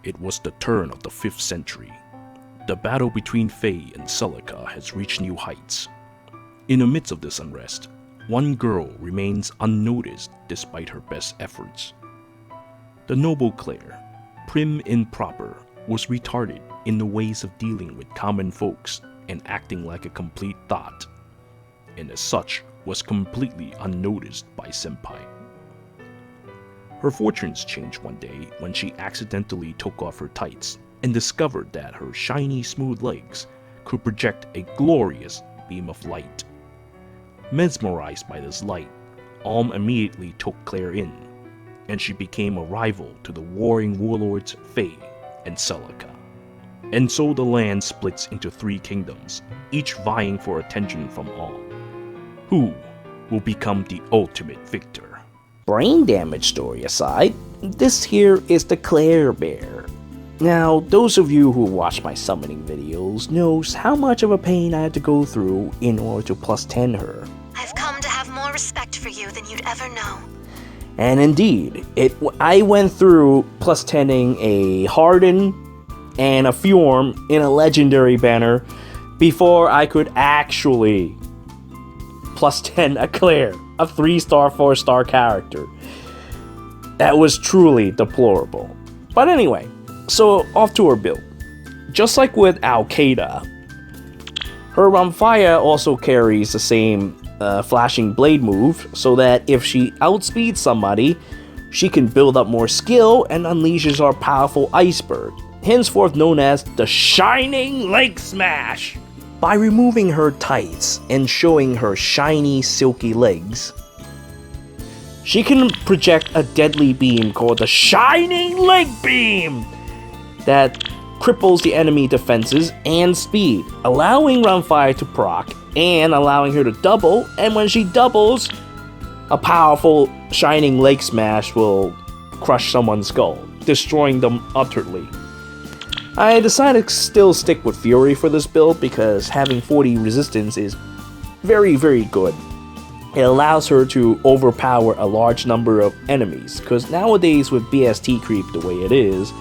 It was the turn of the 5th century. The battle between Faye and Celica has reached new heights. In the midst of this unrest, one girl remains unnoticed despite her best efforts. The noble Clair, prim and proper, was retarded in the ways of dealing with common folks and acting like a complete thought, and as such was completely unnoticed by Senpai. Her fortunes changed one day when she accidentally took off her tights and discovered that her shiny smooth legs could project a glorious beam of light. Mesmerized by this light, Alm immediately took Clair in, and she became a rival to the warring warlords Faye and Celica. And so the land splits into 3 kingdoms, each vying for attention from Alm. Who will become the ultimate victor? Brain damage story aside, this here is the Clair Bear. Now, those of you who watch my summoning videos knows how much of a pain I had to go through in order to plus 10 her. I've come to have more respect for you than you'd ever know. And indeed, I went through plus 10ing a Harden and a Fjorm in a legendary banner before I could actually plus 10 a Clair, a 3-star, 4-star character. That was truly deplorable. But anyway, so off to her build. Just like with Caeda, her Ramphia also carries the same flashing blade move, so that if she outspeeds somebody, she can build up more skill and unleashes our powerful iceberg, henceforth known as the Shining Leg Smash. By removing her tights and showing her shiny silky legs, she can project a deadly beam called the Shining Leg Beam that cripples the enemy defenses and speed, allowing Ramphia to proc and allowing her to double, and when she doubles, a powerful Shining Leg Smash will crush someone's skull, destroying them utterly. I decided to still stick with Fury for this build because having 40 resistance is very, very good. It allows her to overpower a large number of enemies, because nowadays with BST creep the way it is,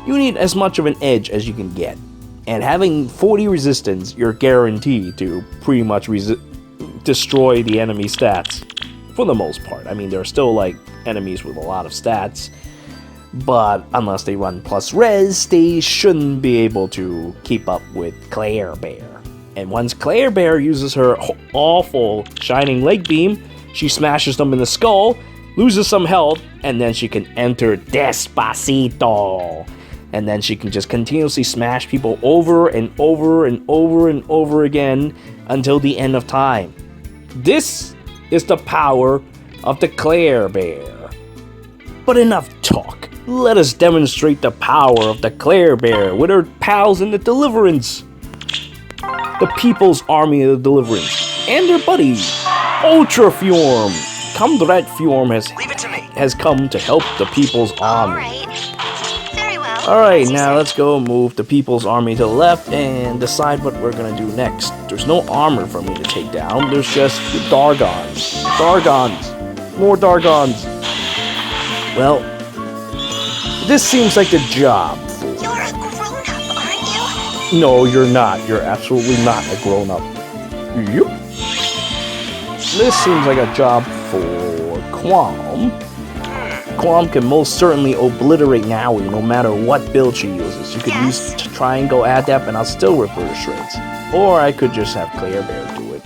you need as much of an edge as you can get. And having 40 resistance, you're guaranteed to pretty much destroy the enemy stats. For the most part. I mean, there are still like enemies with a lot of stats, but unless they run plus res, they shouldn't be able to keep up with Clair Bear. And once Clair Bear uses her awful Shining Leg Beam, she smashes them in the skull, loses some health, and then she can enter Despacito. And then she can just continuously smash people over and over and over and over again until the end of time. This is the power of the Clair Bear. But enough talk. Let us demonstrate the power of the Clair Bear with her pals in the Deliverance. The People's Army of the Deliverance. And their buddy, Ultra Fjorm. Comrade Fjorm has come to help the People's Army. Alright, now let's go move the People's Army to the left and decide what we're gonna do next. There's no armor for me to take down, there's just Dargons. Dargons! More Dargons! Well, this seems like the job for... You're a grown-up, aren't you? No, you're not. You're absolutely not a grown-up. Yep. This seems like a job for Qualm. Qualm can most certainly obliterate Naui no matter what build she uses. You could use Triangle Adept and I'll still rip her to shreds. Or I could just have Clair Bear do it.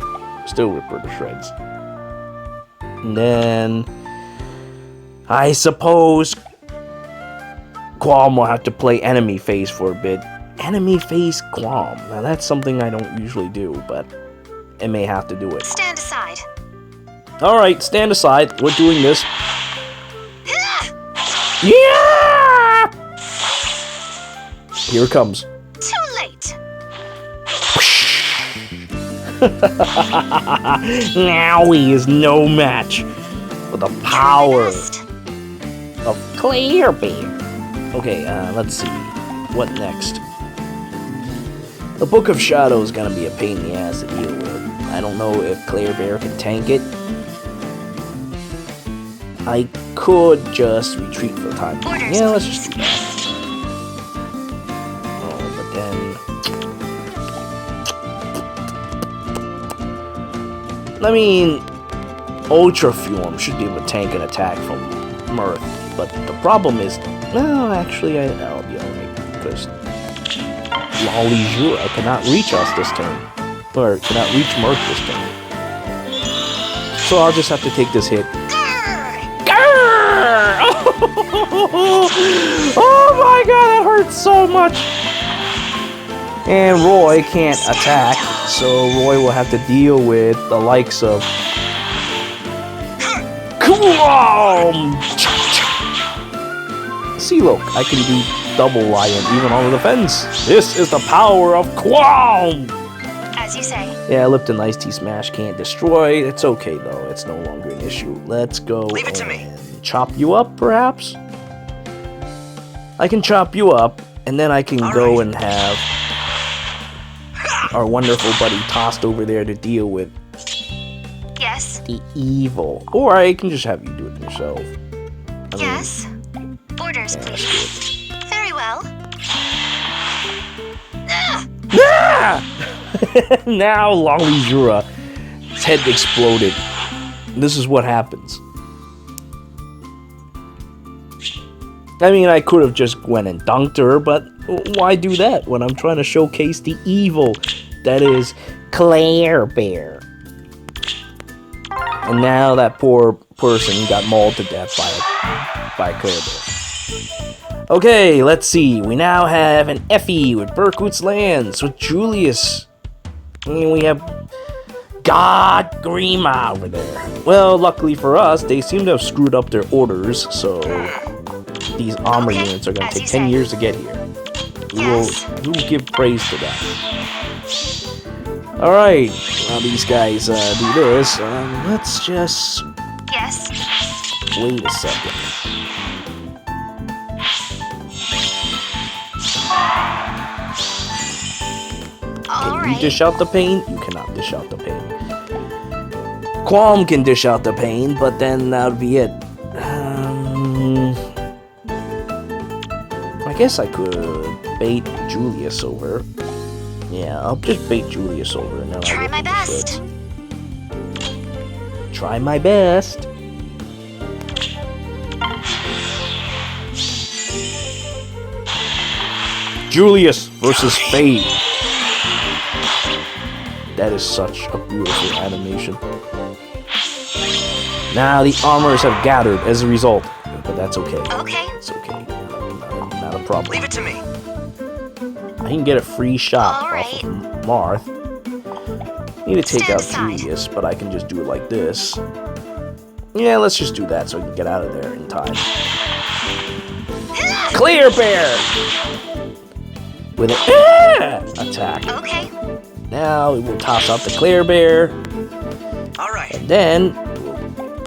Still rip her to shreds. And then... I suppose... Qualm will have to play enemy phase for a bit. Enemy phase Qualm. Now that's something I don't usually do, but... it may have to do it. Stand aside. Alright, stand aside. We're doing this. Yeah! Here it comes. Too late. Now he is no match for the power of Clair Bear. Okay, let's see. What next? The Book of Shadow is gonna be a pain in the ass to deal with. I don't know if Clair Bear can tank it. I could just retreat for the time being. Yeah, let's just do that. I mean, Ultra Fume should be able to tank an attack from Mirth, but the problem is, no, actually, I'll be alright, because Lolly Jura cannot reach us this turn, or cannot reach Mirth this turn. So I'll just have to take this hit. Grrr! Oh my god, that hurts so much! And Roy can't attack, so Roy will have to deal with the likes of... Celica, I can do double lion even on the defense. This is the power of Qualm! As you say. Yeah, Lipton Iced Tea Smash can't destroy. It's okay though, it's no longer an issue. Let's go Leave it to me. Chop you up, perhaps? I can chop you up, and then I can go and have our wonderful buddy tossed over there to deal with Yes. the evil. Or I can just have you do it yourself. I mean, Yes. Orders, please. Very well. Ah! Now Lolly Jura's head exploded. This is what happens. I mean, I could have just went and dunked her, but why do that when I'm trying to showcase the evil that is Clair Bear? And now that poor person got mauled to death by Clair Bear. Okay, let's see. We now have an Effie with Berkut's Lands with Julius. And we have God Grima over there. Well, luckily for us, they seem to have screwed up their orders, so these armor units are going to take 10 years to get here. We will give praise to that. Alright, while these guys do this, let's just... Yes. Wait a second. Can you dish out the pain? You cannot dish out the pain. Qualm can dish out the pain, but then that would be it. I guess I could bait Julius over. Yeah, I'll just bait Julius over and then Try my best. Try my best. Julius versus Faye. That is such a beautiful animation. Now the armors have gathered as a result, but that's okay. Okay. It's okay. Not a problem. Leave it to me. I can get a free shot All off of Marth. Need to take Stand out aside. Julius, but I can just do it like this. Yeah, let's just do that so I can get out of there in time. Clair Bear! With an attack. Okay. Now we will toss out the Clair Bear. Alright. And then,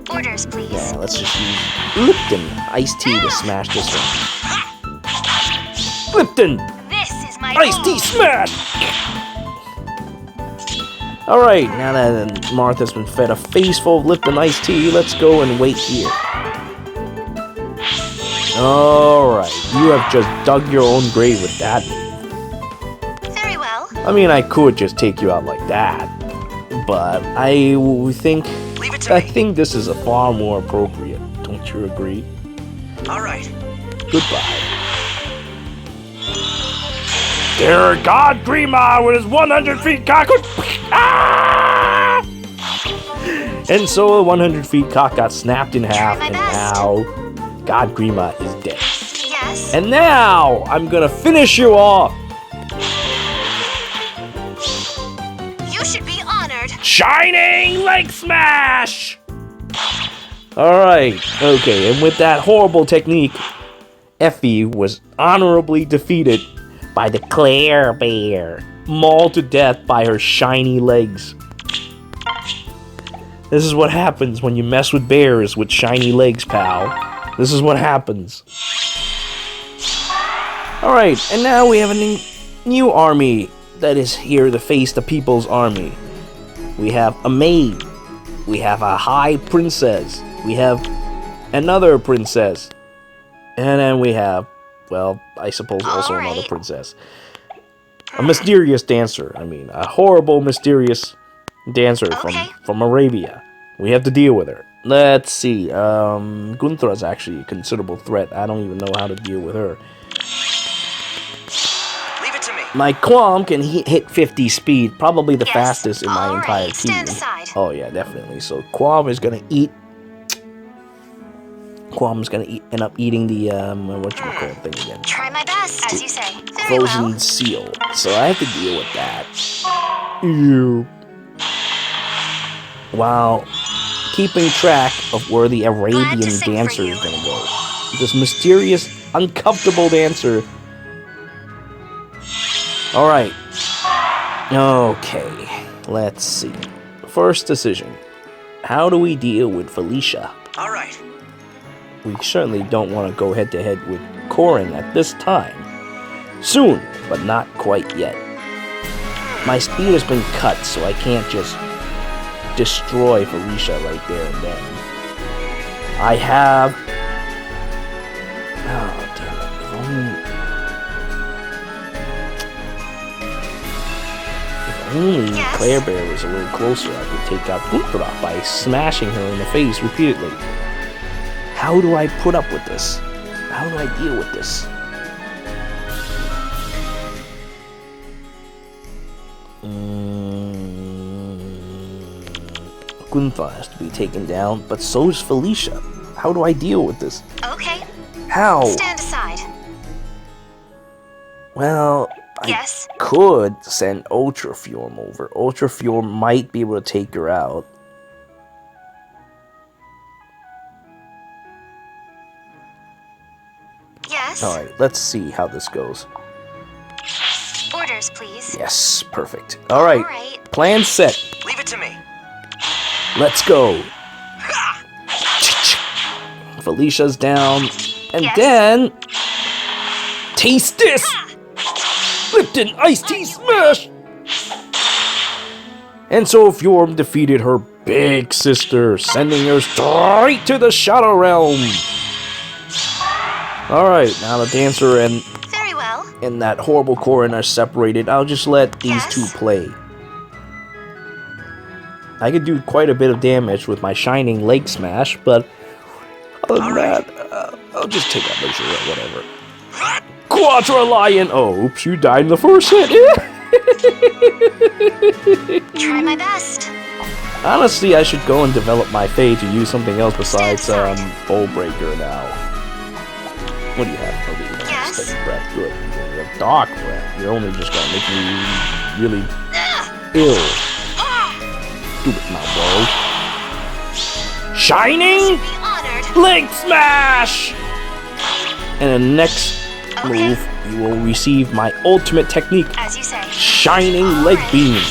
Orders, please. yeah, let's just use Lipton Iced Tea to smash this one. Lipton This is my Iced Tea Smash! Alright, now that Martha's been fed a face full of Lipton Iced Tea, let's go and wait here. Alright, you have just dug your own grave with that. Very well. I mean, I could just take you out like that, but I think Leave it to I me. think this is a far more appropriate. Don't you agree? Alright. Goodbye. There, God Grima with his 100 feet cock. Ah! And so the 100 feet cock got snapped in half, my and best. now God Grima is dead. Yes. And now I'm gonna finish you off. You should be honored. Shining Leg Smash! Alright, okay, and with that horrible technique, Effie was honorably defeated by the Clair Bear, mauled to death by her shiny legs. This is what happens when you mess with bears with shiny legs, pal. This is what happens. Alright, and now we have a new army that is here to face the People's Army. We have a maid. We have a high princess. We have another princess. And then we have, well, I suppose also another Alright. princess. A mysterious dancer. I mean, a horrible, mysterious dancer Okay. from Arabia. We have to deal with her. Let's see. Gunthra's actually a considerable threat. I don't even know how to deal with her. Leave it to me. My Qualm can hit 50 speed, probably the Yes. fastest in my All entire right, team. stand aside. Oh yeah, definitely. So Qualm is gonna eat. Qualm's gonna end up eating the whatchamacallit thing again. Try my best, as you say. Very Frozen well. seal. So I have to deal with that. Ew. While keeping track of where the Arabian sing for dancer you. is gonna go. This mysterious, uncomfortable dancer. Alright. Okay. Let's see. First decision. How do we deal with Felicia? All right. We certainly don't want to go head-to-head with Corin at this time. Soon, but not quite yet. My speed has been cut, so I can't just destroy Felicia right there and then. I have... Oh, damn it. If only Yes? Clair Bear was a little closer, I could take out Gunthra by smashing her in the face repeatedly. How do I put up with this? How do I deal with this? Gunthra has to be taken down, but so is Felicia. How do I deal with this? Okay. How? Stand aside. Well, I Yes? could send Ultrafume over. Ultrafume might be able to take her out. Yes? Alright, let's see how this goes. Orders, please. Yes, perfect. Alright, All right. plan set. Leave it to me. Let's go. Felicia's down. And Yes. then... Taste this! Lipton iced tea smash! And so Fjorm defeated her big sister, sending her straight to the Shadow Realm. Alright, now the dancer and Very well. that horrible Corin are separated. I'll just let these Yes? two play. I could do quite a bit of damage with my Shining Leg Smash, but other than that, I'll just take out Laser or whatever. Quadra Lion! Oh, oops, you died in the first hit. Try my best. Honestly, I should go and develop my Faye to use something else besides Stand aside. Bowl Breaker now. What do you have? Oh, you have Yes? Steady Breath. Good. You have Dark Breath. You're only just gonna make me really ill. Stupid Malboro. Shining Be honored. Leg Smash! And the next Okay. move, you will receive my ultimate technique, As you say. Shining Leg Alright. Beam.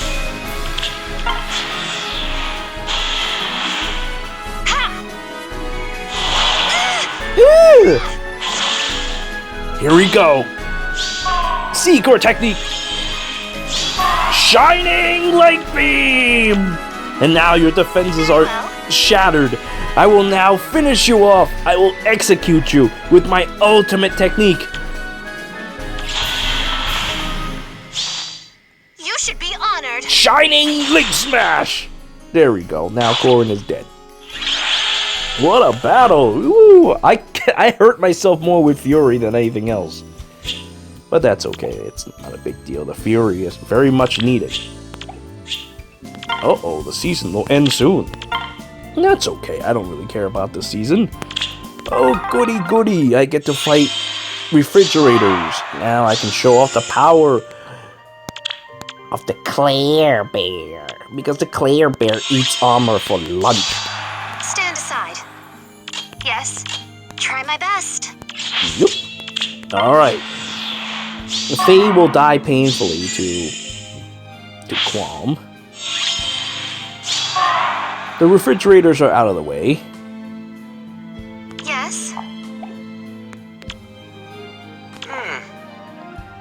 Ew. Here we go. Secret technique. Shining Leg Beam! And now your defenses are shattered. I will now finish you off. I will execute you with my ultimate technique. You should be honored. Shining Leg Smash! There we go. Now Corin is dead. What a battle! Ooh, I hurt myself more with Fury than anything else. But that's okay. It's not a big deal. The Fury is very much needed. Uh-oh, the season will end soon. That's okay. I don't really care about the season. Oh, goody goody. I get to fight refrigerators. Now I can show off the power of the Clair Bear. Because the Clair Bear eats armor for lunch. Stand aside. Yes? Try my best. Yup. Alright. Faye will die painfully to Qualm. The refrigerators are out of the way. Yes?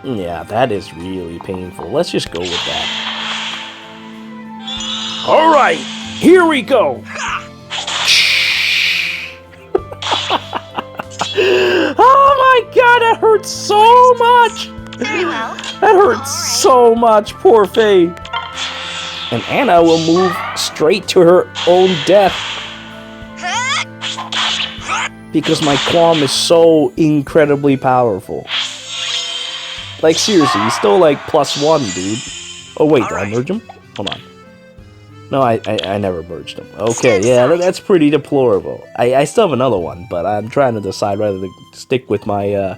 Yeah, that is really painful. Let's just go with that. Alright, here we go! Oh my god, that hurts so much! Very well. That hurts so much, poor Faye. and Anna will move straight to her own death. Because my Qualm is so incredibly powerful. Like, seriously, he's still like +1, dude. Oh, wait, did I merge him? Hold on. No, I never merged him. Okay, yeah, that's pretty deplorable. I still have another one, but I'm trying to decide whether to stick with my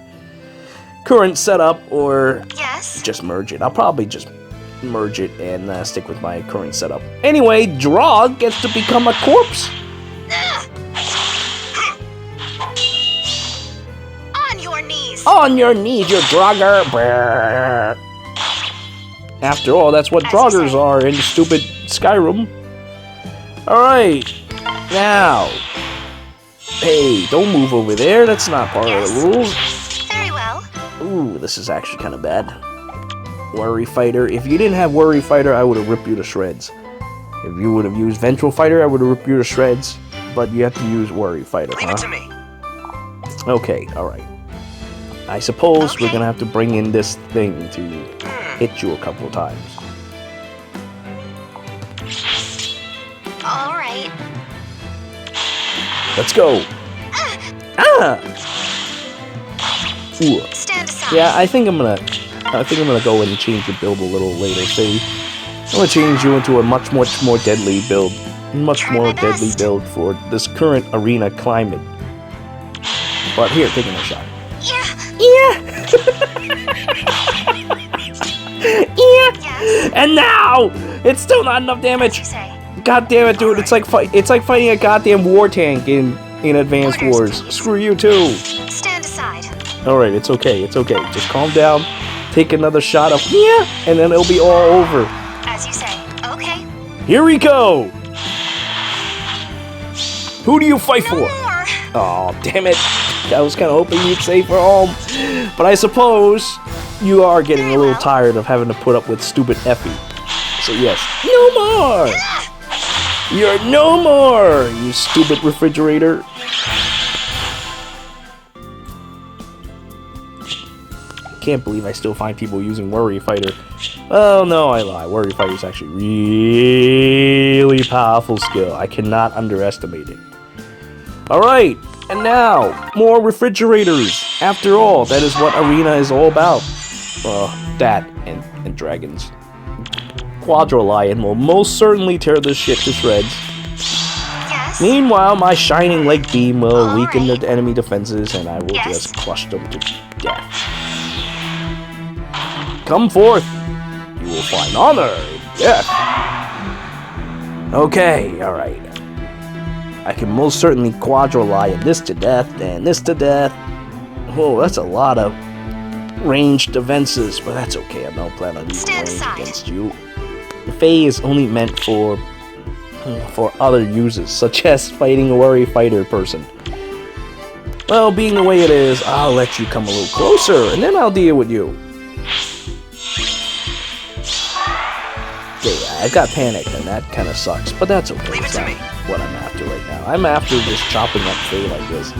current setup or just merge it. I'll probably just merge it and stick with my current setup. Anyway, Draw gets to become a corpse. On your knees. On your knees, you Draugr. After all, that's what Draugrs are in stupid Skyrim. Alright. Now. Hey, don't move over there. That's not part of the rules. Very well. Ooh, this is actually kind of bad. Worry Fighter. If you didn't have Worry Fighter, I would have ripped you to shreds. If you would have used Ventral Fighter, I would have ripped you to shreds. But you have to use Worry Fighter, Leave it to me. Okay, alright. I suppose we're gonna have to bring in this thing to hit you a couple times. Alright. Let's go! Ah! Ooh. Stand aside. Yeah, I think I'm gonna go in and change your build a little later, Faye. I'm gonna change you into a much more deadly build. Much more deadly build for this current arena climate. But here, take another shot. Yeah. Yeah. And now it's still not enough damage. God damn it, dude! It's like fighting a goddamn war tank in Advanced Wars. Screw you too. Stand aside. All right, it's okay. It's okay. Just calm down. Take another shot of and then it'll be all over. As you say. Okay. Here we go. Who do you fight for? More. Oh, damn it. I was kind of hoping you'd say for home. But I suppose you are getting a little tired of having to put up with stupid Effie. So yes, no more! You're no more, you stupid refrigerator. Can't believe I still find people using Worry Fighter. Oh no, I lie. Worry Fighter is actually really powerful skill. I cannot underestimate it. Alright, and now, more refrigerators. After all, that is what Arena is all about. That and dragons. Quadrilion will most certainly tear this shit to shreds. Yes. Meanwhile, my shining leg beam will weaken the enemy defenses and I will just crush them to death. Come forth. You will find honor in death. Okay, alright. I can most certainly Quadrilion this to death and this to death. Oh, that's a lot of ranged defenses, but that's okay. I don't plan on using range against you. Faye is only meant for other uses, such as fighting a Worry Fighter person. Well, being the way it is, I'll let you come a little closer, and then I'll deal with you. Okay, I got panicked, and that kind of sucks, but that's okay. Leave it to me. What I'm after right now. I'm after just chopping up Faye like this.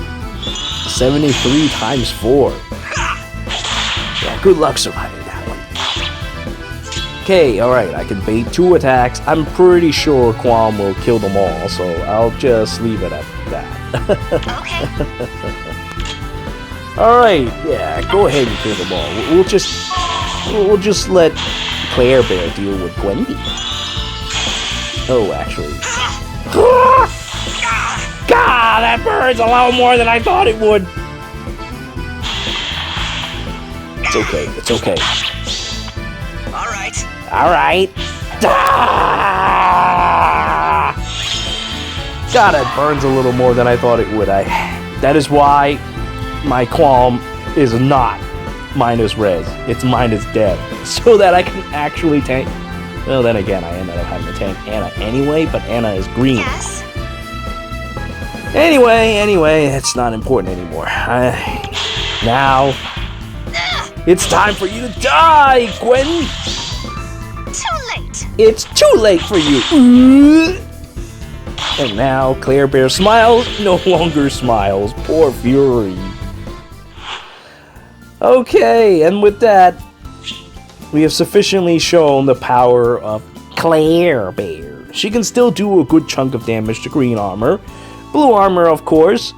73 times 4. Yeah, good luck surviving that one. Okay, alright, I can bait 2 attacks. I'm pretty sure Qualm will kill them all, so I'll just leave it at that. Okay. Alright, yeah, go ahead and kill them all. We'll just let Clair Bear deal with Gwendy. Oh, actually. God, that burns a lot more than I thought it would. It's okay, it's okay. Alright. Alright. Ah! God, it burns a little more than I thought it would. That is why my Qualm is not minus res. It's minus death. So that I can actually tank. Well, then again, I ended up having to tank Anna anyway, but Anna is green. Yes. Anyway, it's not important anymore. Now, it's time for you to die, Gwen! Too late. It's too late for you! And now, Clair Bear smiles, no longer smiles. Poor Fury. Okay, and with that, we have sufficiently shown the power of Clair Bear. She can still do a good chunk of damage to green armor. Blue armor, of course.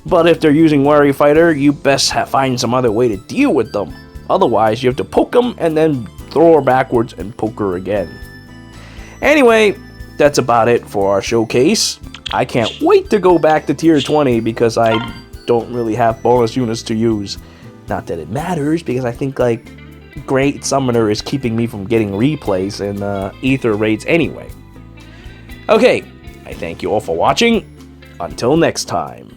But if they're using Wary Fighter, you best find some other way to deal with them. Otherwise, you have to poke them and then throw her backwards and poke her again. Anyway, that's about it for our showcase. I can't wait to go back to tier 20 because I don't really have bonus units to use. Not that it matters, because I think, like, Great Summoner is keeping me from getting replays in Aether Raids anyway. Okay, I thank you all for watching. Until next time.